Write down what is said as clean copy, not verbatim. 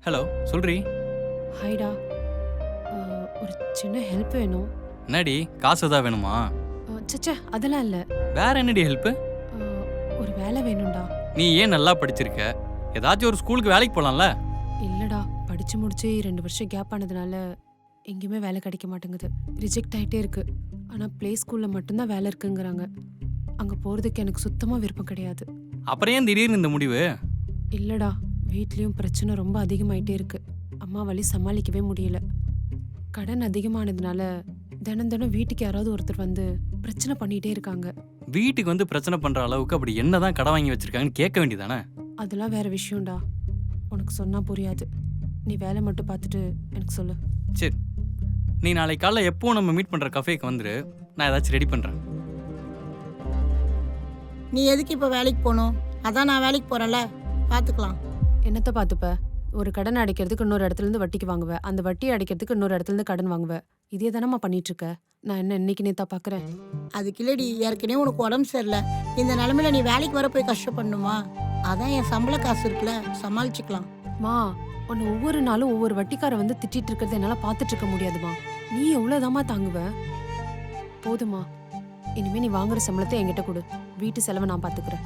Hello சொல்றி. ஹாய்டா. ஒரு சின்ன help வேணும். என்னடி காசு ஏதாவது வேணுமா? சச்சே அதெல்லாம் இல்லை. வேற என்னடி ஹெல்ப்பு? ஒரு வேலை வேணும்டா. நீ ஏன் நல்லா படிச்சிருக்க, ஏதாச்சும் ஒரு ஸ்கூலுக்கு வேலைக்கு போலாம்ல? இல்லைடா, படித்து முடிச்சு 2 வருஷம் கேப் ஆனதுனால எங்கேயுமே வேலை கிடைக்க மாட்டேங்குது. ரிஜெக்ட் ஆகிட்டே இருக்கு. ஆனால் ப்ளே ஸ்கூலில் மட்டும்தான் வேலை இருக்குங்கிறாங்க. அங்கே போகிறதுக்கு எனக்கு சுத்தமாக விருப்பம் கிடையாது. அப்புறம் ஏன் திடீர்னு இந்த முடிவு? இல்லைடா, வீட்லேயும் பிரச்சனை ரொம்ப அதிகமாயிட்டே இருக்கு. அம்மா வழி சமாளிக்கவே முடியல. கடன் அதிகமானதுனால தினம் தினம் வீட்டுக்கு யாராவது ஒருத்தர் வந்து பிரச்சனை பண்ணிகிட்டே இருக்காங்க. வீட்டுக்கு வந்து பிரச்சனை பண்ற அளவுக்கு அப்படி என்னதான் கடன் வாங்கி வச்சிருக்காங்கன்னு கேட்க வேண்டியதானே? அதெல்லாம் வேற விஷயம்டா. உனக்கு சொன்னால் புரியாது. நீ வேலை மட்டும் பார்த்துட்டு எனக்கு சொல்லு. சரி, நீ நாளைக்கு காலைல எப்பவும் நம்ம மீட் பண்ற கஃபேக்கு வந்துரு. நான் ஏதாச்சும் ரெடி பண்றேன். நீ எதுக்கு இப்போ வேலைக்கு போகணும்? அதான் நான் வேலைக்கு போகிறேன்ல, பார்த்துக்கலாம். என்னத்தை பார்த்துப்ப? ஒரு கடன் அடைக்கிறதுக்கு இன்னொரு இடத்துலேருந்து வட்டிக்கு வாங்குவேன். அந்த வட்டியை அடைக்கிறதுக்கு இன்னொரு இடத்துலேருந்து கடன் வாங்குவேன். இதே தானம்மா பண்ணிட்டு இருக்க. நான் என்ன இன்னைக்கு நேத்தா பார்க்குறேன்? அதுக்கு இல்லடி, ஏற்கனவே உனக்கு உடம்பு சரியில்லை. இந்த நிலமையில நீ வேலைக்கு வர போய் கஷ்டப்படணுமா? அதான் என் சம்பள காசு இருக்குல்ல, சமாளிச்சுக்கலாம். மா, உன்னை ஒவ்வொரு நாளும் ஒவ்வொரு வட்டிக்கார வந்து திட்டிட்டு இருக்கிறத என்னால் பார்த்துட்டு இருக்க முடியாதுமா. நீ எவ்வளோதாம்மா தாங்குவ? போதுமா, இனிமே நீ வாங்குற சம்பளத்தை என்கிட்ட கொடு. வீட்டு செலவை நான் பார்த்துக்கிறேன்.